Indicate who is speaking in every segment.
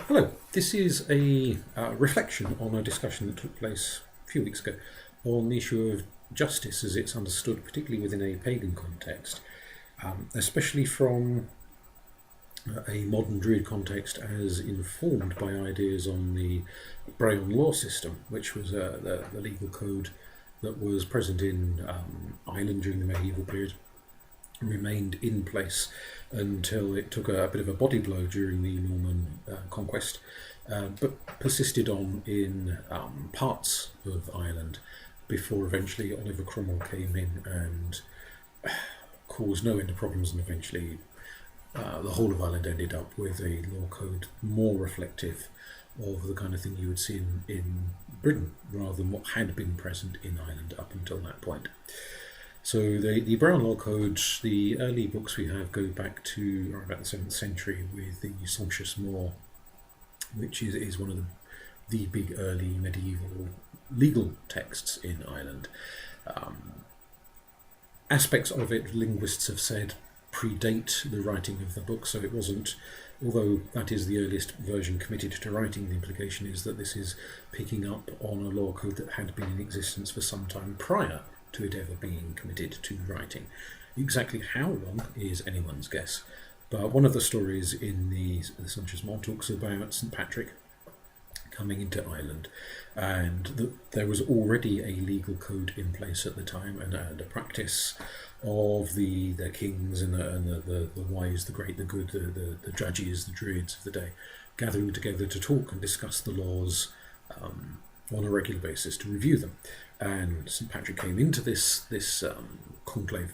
Speaker 1: Hello, this is a reflection on a discussion that took place a few weeks ago on the issue of justice as it's understood, particularly within a pagan context, especially from a modern Druid context as informed by ideas on the Braille law system, which was the legal code that was present in Ireland during the medieval period, remained in place until it took a bit of a body blow during the Norman conquest, but persisted on in parts of Ireland before eventually Oliver Cromwell came in and caused no end of problems, and eventually the whole of Ireland ended up with a law code more reflective of the kind of thing you would see in Britain rather than what had been present in Ireland up until that point. So the Brown Law Code, the early books we have go back to around about the 7th century with the Sanctius More, which is one of the big early medieval legal texts in Ireland. Aspects of it, linguists have said, predate the writing of the book, so it wasn't, although that is the earliest version committed to writing, the implication is that this is picking up on a law code that had been in existence for some time prior to it ever being committed to writing. Exactly how long is anyone's guess, but one of the stories in the Sanctius More talks about St. Patrick coming into Ireland, and there was already a legal code in place at the time, and a practice of the kings and the wise, the great, the good, the judges, the druids of the day, gathering together to talk and discuss the laws on a regular basis, to review them. And St. Patrick came into this conclave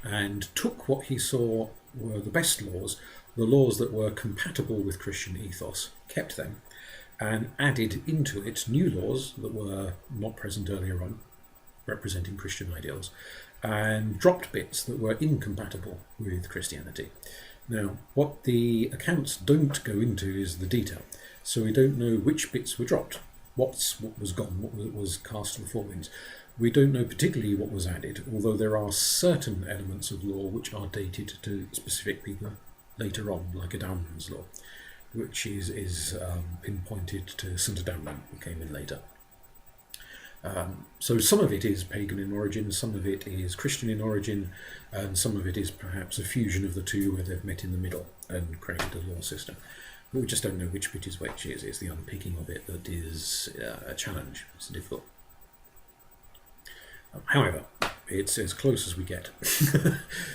Speaker 1: and took what he saw were the best laws, the laws that were compatible with Christian ethos, kept them, and added into it new laws that were not present earlier on, representing Christian ideals, and dropped bits that were incompatible with Christianity. Now, what the accounts don't go into is the detail, so we don't know which bits were dropped, what was gone, what was cast to the four winds. We don't know particularly what was added, although there are certain elements of law which are dated to specific people later on, like Adamnan's law, which is pinpointed to St. Adamnan, who came in later. So some of it is pagan in origin, some of it is Christian in origin, and some of it is perhaps a fusion of the two where they've met in the middle and created a law system. But we just don't know which bit is which. It's the unpicking of it that is a challenge. It's difficult. However, it's as close as we get.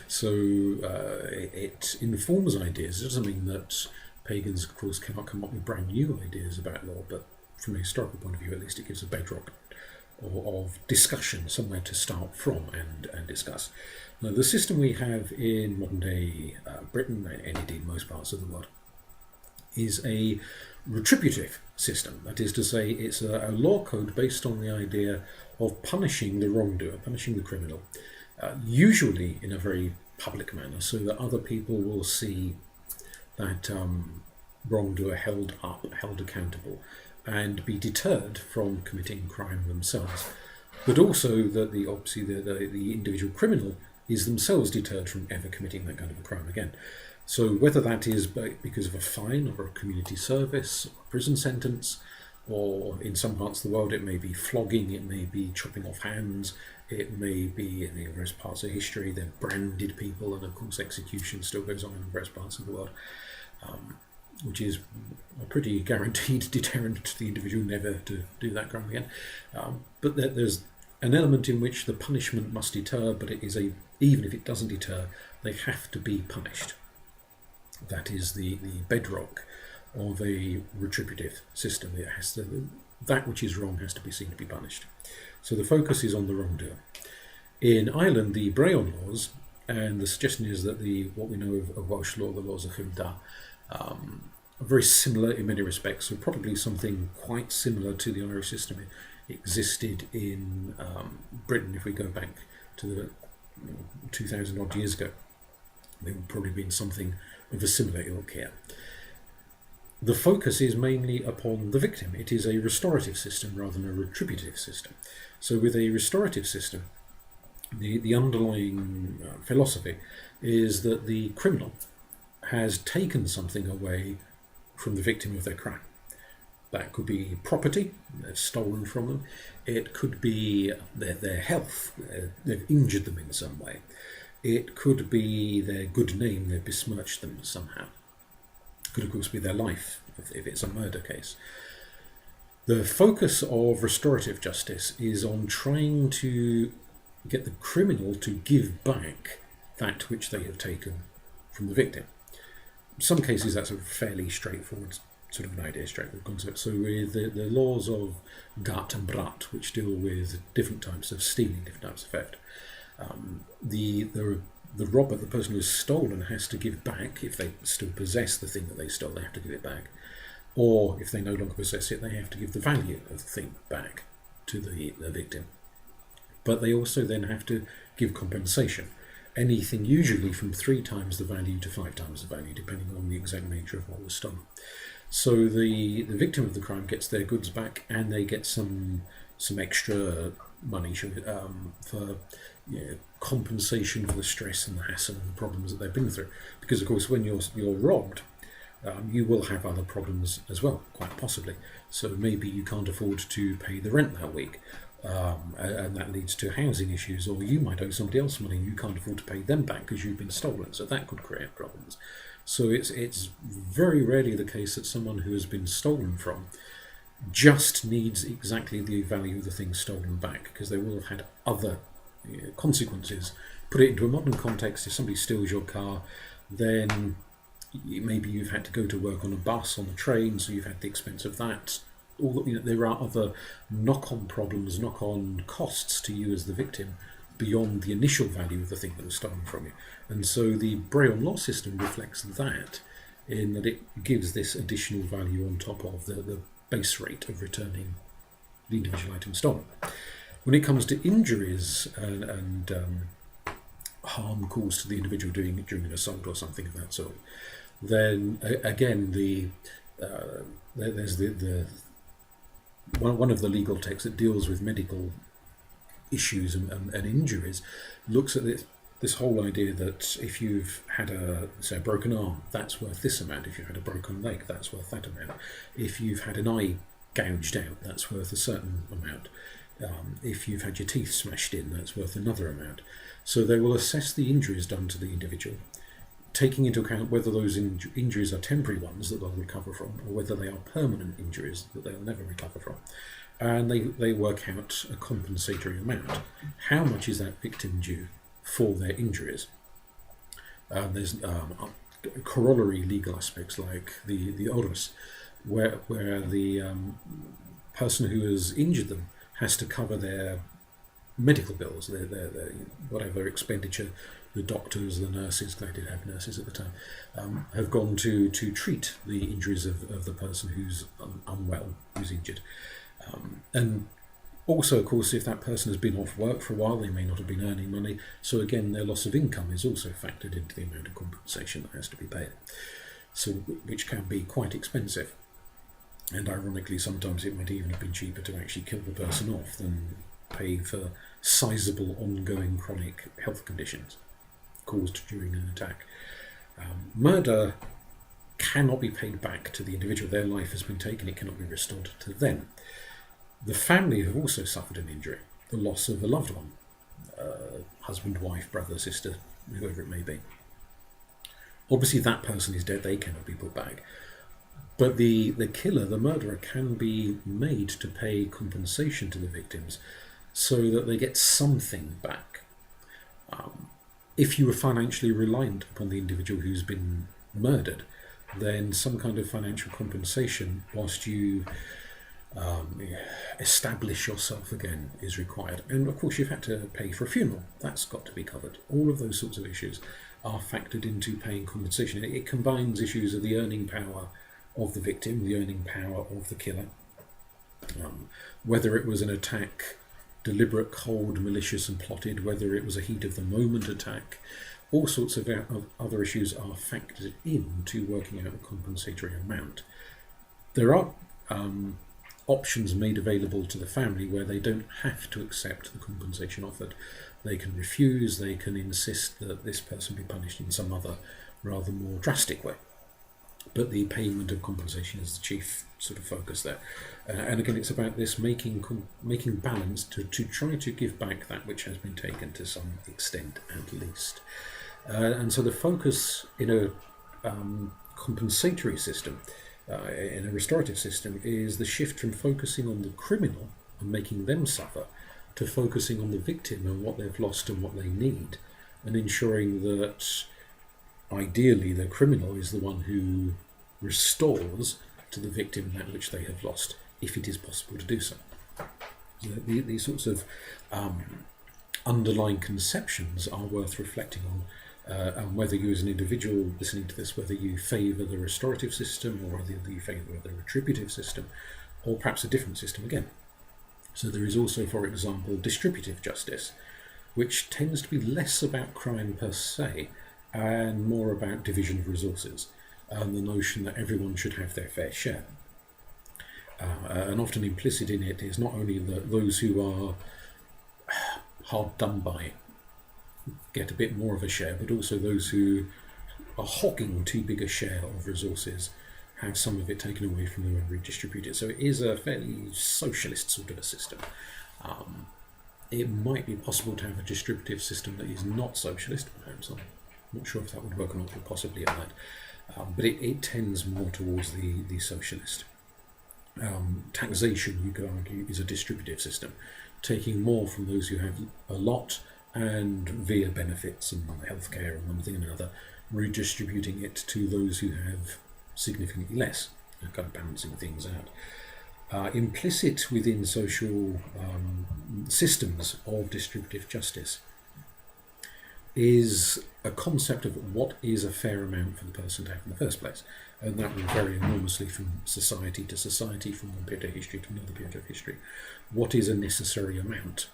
Speaker 1: So it informs ideas. It doesn't mean that pagans, of course, cannot come up with brand new ideas about law, but from a historical point of view, at least, it gives a bedrock of discussion, somewhere to start from and discuss. Now, the system we have in modern day Britain, and indeed most parts of the world, is a retributive system. That is to say, it's a law code based on the idea of punishing the wrongdoer, punishing the criminal, usually in a very public manner, so that other people will see that wrongdoer held up, held accountable, and be deterred from committing crime themselves, but also that the individual criminal is themselves deterred from ever committing that kind of a crime again. So whether that is because of a fine or a community service, or a prison sentence, or in some parts of the world it may be flogging, it may be chopping off hands, it may be in various parts of history they've branded people, and of course execution still goes on in various parts of the world, which is a pretty guaranteed deterrent to the individual never to do that crime again. But there's an element in which the punishment must deter, but it is even if it doesn't deter, they have to be punished. That is the bedrock of a retributive system. It has to, that which is wrong has to be seen to be punished. So the focus is on the wrongdoer. In Ireland, the Braille laws, and the suggestion is that what we know of Welsh law, the laws of Hilda, are very similar in many respects, so probably something quite similar to the Irish system existed in Britain if we go back to the 2,000 odd years ago. There would probably been something of a similar ilk here. The focus is mainly upon the victim. It is a restorative system rather than a retributive system. So with a restorative system, the underlying philosophy is that the criminal has taken something away from the victim of their crime. That could be property that's stolen from them. It could be their health. They've injured them in some way. It could be their good name. They've besmirched them somehow. It could, of course, be their life if it's a murder case. The focus of restorative justice is on trying to get the criminal to give back that which they have taken from the victim. In some cases, that's a fairly straightforward sort of an idea, straightforward concept. So with the laws of Gat and Brat, which deal with different types of stealing, different types of theft, the robber, the person who has stolen, has to give back. If they still possess the thing that they stole, they have to give it back. Or if they no longer possess it, they have to give the value of the thing back to the victim. But they also then have to give compensation. Anything usually from 3 times the value to 5 times the value, depending on the exact nature of what was stolen. So the victim of the crime gets their goods back, and they get some extra money for compensation for the stress and the hassle and the problems that they've been through. Because of course, when you're robbed, you will have other problems as well, quite possibly. So maybe you can't afford to pay the rent that week, and that leads to housing issues, or you might owe somebody else money and you can't afford to pay them back because you've been stolen. So that could create problems. So it's very rarely the case that someone who has been stolen from just needs exactly the value of the thing stolen back, because they will have had other consequences. Put it into a modern context: if somebody steals your car, then maybe you've had to go to work on a bus, on a train, so you've had the expense of that. There are other knock-on problems, knock-on costs to you as the victim beyond the initial value of the thing that was stolen from you. And so the Braille law system reflects that, in that it gives this additional value on top of the base rate of returning the individual item stolen. When it comes to injuries and harm caused to the individual during an assault or something of that sort, then again there's one of the legal texts that deals with medical issues and injuries looks at this whole idea that if you've had a broken arm, that's worth this amount. If you've had a broken leg, that's worth that amount. If you've had an eye gouged out, that's worth a certain amount. If you've had your teeth smashed in, that's worth another amount. So they will assess the injuries done to the individual, taking into account whether those injuries are temporary ones that they'll recover from, or whether they are permanent injuries that they'll never recover from. And they work out a compensatory amount. How much is that victim due for their injuries? There's corollary legal aspects like the oris, where the person who has injured them has to cover their medical bills, their whatever expenditure the doctors, the nurses, they did have nurses at the time, have gone to treat the injuries of the person who's unwell, who's injured. And also, of course, if that person has been off work for a while, they may not have been earning money. So again, their loss of income is also factored into the amount of compensation that has to be paid, so which can be quite expensive. And ironically, sometimes it might even have been cheaper to actually kill the person off than pay for sizable ongoing chronic health conditions caused during an attack. Murder cannot be paid back to the individual. Their life has been taken, it cannot be restored to them. The family have also suffered an injury, the loss of a loved one, husband, wife, brother, sister, whoever it may be. Obviously that person is dead, they cannot be put back. But the killer, the murderer, can be made to pay compensation to the victims so that they get something back. If you were financially reliant upon the individual who's been murdered, then some kind of financial compensation whilst you establish yourself again is required. And of course you've had to pay for a funeral, that's got to be covered. All of those sorts of issues are factored into paying compensation. It combines issues of the earning power of the victim, the earning power of the killer, whether it was an attack, deliberate, cold, malicious and plotted, whether it was a heat of the moment attack. All sorts of other issues are factored into working out a compensatory amount. There are options made available to the family where they don't have to accept the compensation offered. They can refuse, they can insist that this person be punished in some other rather more drastic way. but the payment of compensation is the chief sort of focus there. And again, it's about this making balance to try to give back that which has been taken to some extent at least. And so the focus in a compensatory system, in a restorative system, is the shift from focusing on the criminal and making them suffer to focusing on the victim and what they've lost and what they need, and ensuring that ideally the criminal is the one who restores to the victim that which they have lost, if it is possible to do so. These sorts of underlying conceptions are worth reflecting on, and whether you as an individual listening to this, whether you favour the restorative system or whether you favour the retributive system, or perhaps a different system again. So there is also, for example, distributive justice, which tends to be less about crime per se and more about division of resources and the notion that everyone should have their fair share. And often implicit in it is not only that those who are hard done by get a bit more of a share, but also those who are hogging too big a share of resources have some of it taken away from them and redistributed. So it is a fairly socialist sort of a system. It might be possible to have a distributive system that is not socialist, perhaps. I'm not sure if that would work or not, but possibly at that. But it tends more towards the socialist. Taxation, you could argue, is a distributive system, taking more from those who have a lot and via benefits and healthcare and one thing and another, redistributing it to those who have significantly less, kind of balancing things out. Implicit within social systems of distributive justice is a concept of what is a fair amount for the person to have in the first place. And that will vary enormously from society to society, from one period of history to another period of history. What is a necessary amount?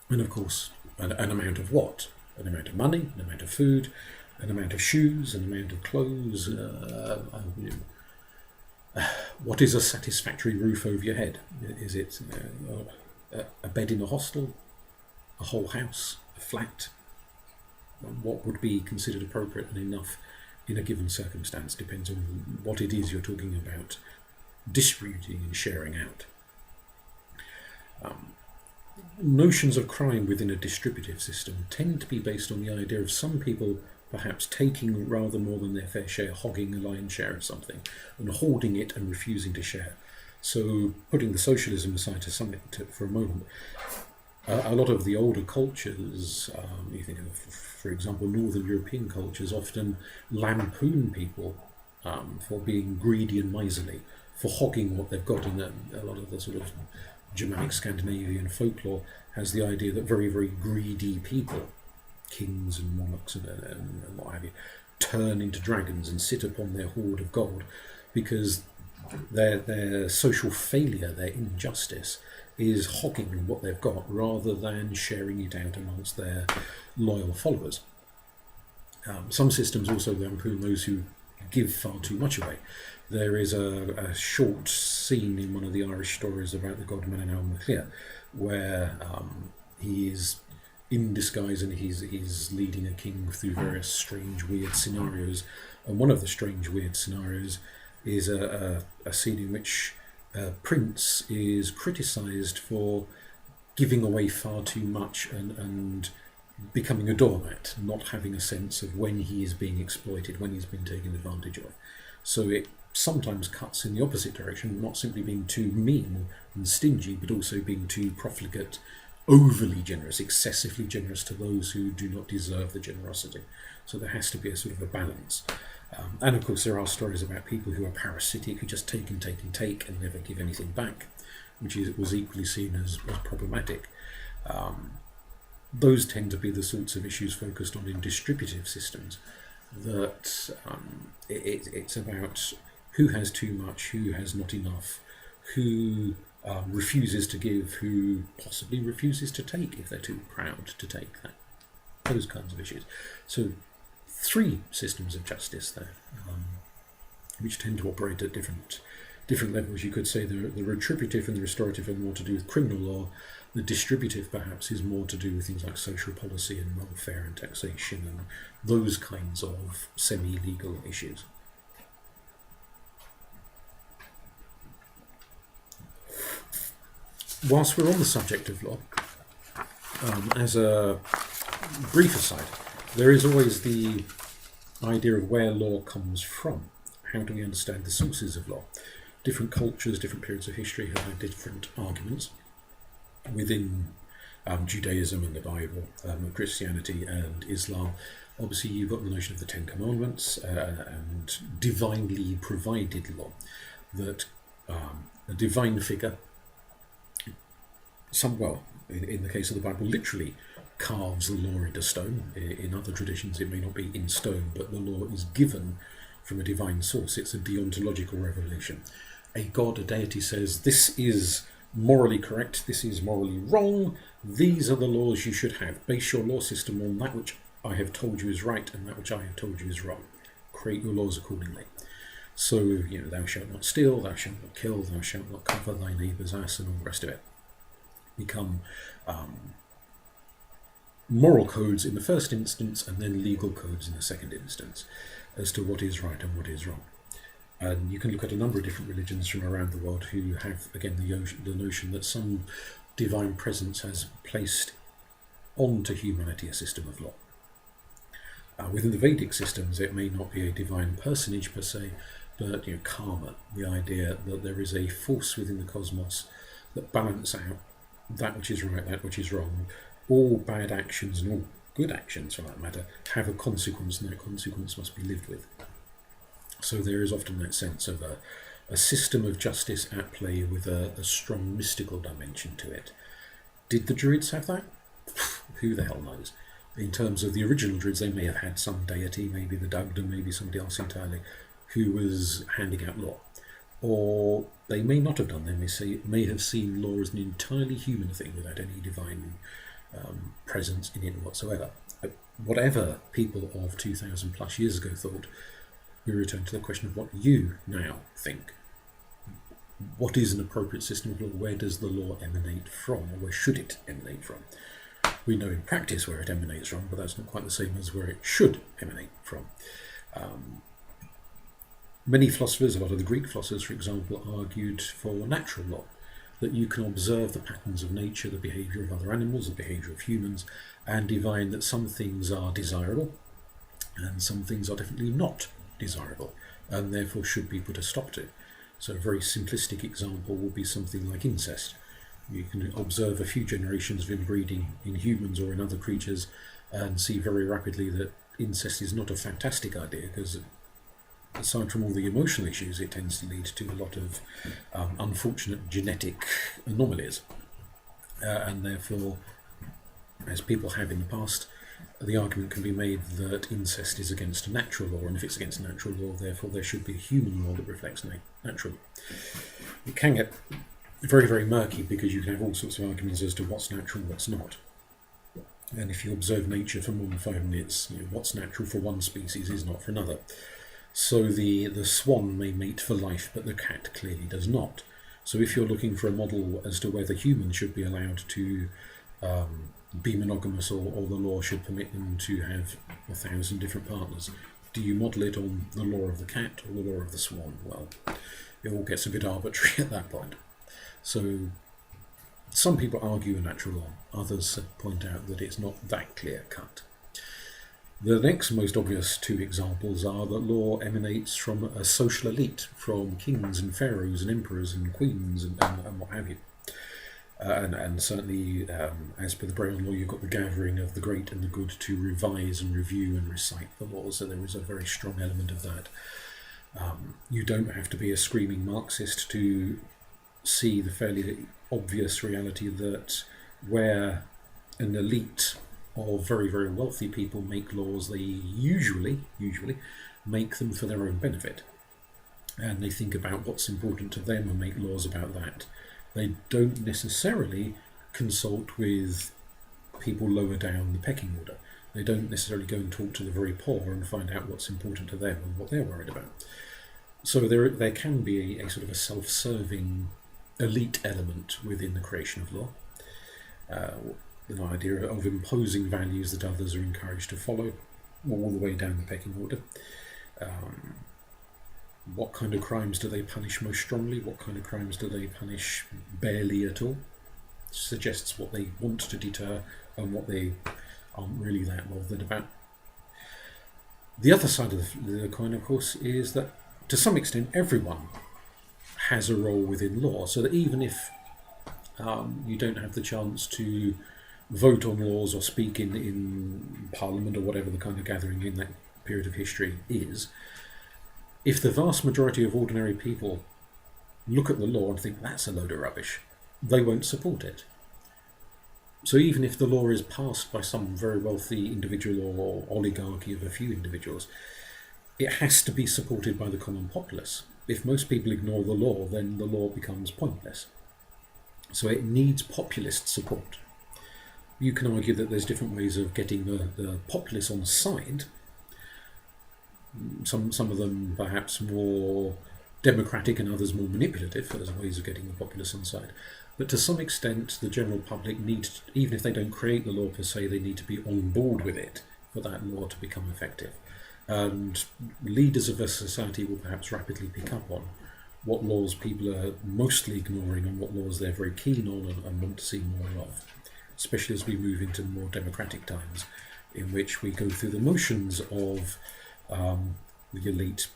Speaker 1: And of course, an amount of what? An amount of money, an amount of food, an amount of shoes, an amount of clothes. What is a satisfactory roof over your head? Is it a bed in a hostel, a whole house, a flat? What would be considered appropriate and enough in a given circumstance depends on what it is you're talking about distributing and sharing out. Notions of crime within a distributive system tend to be based on the idea of some people perhaps taking rather more than their fair share, hogging a lion's share of something, and hoarding it and refusing to share. So, putting the socialism aside for a moment, a lot of the older cultures, you think of, for example, Northern European cultures, often lampoon people for being greedy and miserly, for hogging what they've got. And a lot of the sort of Germanic Scandinavian folklore has the idea that very, very greedy people, kings and monarchs and what have you, turn into dragons and sit upon their hoard of gold, because their social failure, their injustice, is hogging what they've got rather than sharing it out amongst their loyal followers. Some systems also lampoon those who give far too much away. There is a short scene in one of the Irish stories about the god Manannán Mac Lir, where he is in disguise and he's leading a king through various strange, weird scenarios. And one of the strange, weird scenarios is a scene in which a prince is criticised for giving away far too much and becoming a doormat, not having a sense of when he is being exploited, when he's being taken advantage of. So it sometimes cuts in the opposite direction, not simply being too mean and stingy, but also being too profligate, overly generous, excessively generous to those who do not deserve the generosity. So there has to be a sort of a balance. And of course there are stories about people who are parasitic, who just take and take and take and never give anything back, which was equally seen as problematic. Those tend to be the sorts of issues focused on in distributive systems, that it's about who has too much, who has not enough, who refuses to give, who possibly refuses to take if they're too proud to take that. Those kinds of issues. So 3 systems of justice there, which tend to operate at different levels. You could say the retributive and the restorative are more to do with criminal law. The distributive, perhaps, is more to do with things like social policy and welfare and taxation and those kinds of semi-legal issues. whilst we're on the subject of law, as a brief aside, there is always the idea of where law comes from. How do we understand the sources of law? Different cultures, different periods of history have had different arguments within Judaism and the Bible, Christianity and Islam. Obviously, you've got the notion of the Ten Commandments and divinely provided law, that a divine figure, in the case of the Bible, literally carves the law into stone. In other traditions, it may not be in stone, but the law is given from a divine source. It's a deontological revelation. A god, a deity says, this is morally correct, this is morally wrong, these are the laws you should have. Base your law system on that which I have told you is right and that which I have told you is wrong. Create your laws accordingly. So, thou shalt not steal, thou shalt not kill, thou shalt not cover thy neighbour's ass, and all the rest of it become moral codes in the first instance, and then legal codes in the second instance, as to what is right and what is wrong. And you can look at a number of different religions from around the world who have, again, the notion that some divine presence has placed onto humanity a system of law. Within the Vedic systems, it may not be a divine personage per se, but karma, the idea that there is a force within the cosmos that balance out that which is right, that which is wrong. All bad actions and all good actions, for that matter, have a consequence, and that consequence must be lived with. So there is often that sense of a system of justice at play with a strong mystical dimension to it. Did the Druids have that? Who the hell knows? In terms of the original Druids, they may have had some deity, maybe the Dugden, maybe somebody else entirely, who was handing out law. Or they may not have done. They may have seen law as an entirely human thing without any divine presence in it whatsoever. But whatever people of 2,000 plus years ago thought, we return to the question of what you now think. What is an appropriate system of law? Where does the law emanate from, or where should it emanate from? We know in practice where it emanates from, but that's not quite the same as where it should emanate from. Many philosophers, a lot of the Greek philosophers, for example, argued for natural law, that you can observe the patterns of nature, the behaviour of other animals, the behaviour of humans, and divine that some things are desirable and some things are definitely not desirable, and therefore should be put a stop to. So a very simplistic example would be something like incest. You can observe a few generations of inbreeding in humans or in other creatures and see very rapidly that incest is not a fantastic idea, because aside from all the emotional issues, it tends to lead to a lot of unfortunate genetic anomalies. And therefore, as people have in the past, the argument can be made that incest is against natural law, and if it's against natural law, therefore there should be a human law that reflects natural law. It can get very, very murky, because you can have all sorts of arguments as to what's natural and what's not. And if you observe nature for more than 5 minutes, what's natural for one species is not for another. So the swan may mate for life, but the cat clearly does not. So if you're looking for a model as to whether humans should be allowed to be monogamous, or the law should permit them to have 1,000 different partners, do you model it on the law of the cat or the law of the swan? Well, it all gets a bit arbitrary at that point. So some people argue a natural law, others point out that it's not that clear cut. The next most obvious 2 examples are that law emanates from a social elite, from kings and pharaohs and emperors and queens and what have you. And certainly, as per the Brown law, you've got the gathering of the great and the good to revise and review and recite the laws, so there is a very strong element of that. You don't have to be a screaming Marxist to see the fairly obvious reality that where an elite of very, very wealthy people make laws, they usually make them for their own benefit. And they think about what's important to them and make laws about that. They don't necessarily consult with people lower down the pecking order. They don't necessarily go and talk to the very poor and find out what's important to them and what they're worried about. So there can be a sort of a self-serving elite element within the creation of law. The idea of imposing values that others are encouraged to follow all the way down the pecking order. What kind of crimes do they punish most strongly? What kind of crimes do they punish barely at all? suggests what they want to deter and what they aren't really that bothered about. The other side of the coin, of course, is that to some extent everyone has a role within law, so that even if you don't have the chance to vote on laws or speak in Parliament or whatever the kind of gathering in that period of history is, if the vast majority of ordinary people look at the law and think that's a load of rubbish, they won't support it. So even if the law is passed by some very wealthy individual or oligarchy of a few individuals, it has to be supported by the common populace. If most people ignore the law, then the law becomes pointless. So it needs populist support. You can argue that there's different ways of getting the populace on side. Some of them perhaps more democratic and others more manipulative as ways of getting the populace on side. But to some extent, the general public need, even if they don't create the law per se, they need to be on board with it for that law to become effective. And leaders of a society will perhaps rapidly pick up on what laws people are mostly ignoring and what laws they're very keen on and want to see more of, especially as we move into more democratic times in which we go through the motions of the elite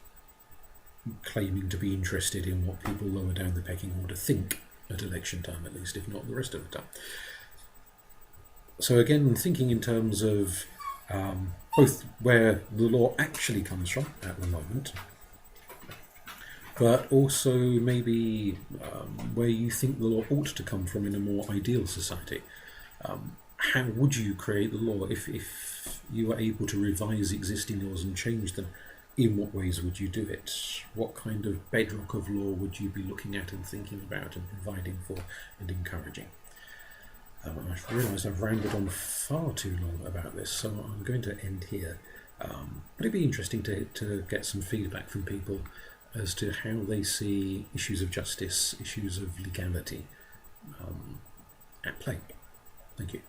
Speaker 1: claiming to be interested in what people lower down the pecking order think at election time, at least, if not the rest of the time. So again, thinking in terms of both where the law actually comes from at the moment, but also maybe where you think the law ought to come from in a more ideal society. How would you create the law if you were able to revise existing laws and change them? In what ways would you do it? What kind of bedrock of law would you be looking at and thinking about and providing for and encouraging? I've realised I've rambled on far too long about this, so I'm going to end here. But it'd be interesting to get some feedback from people as to how they see issues of justice, issues of legality at play. Thank you.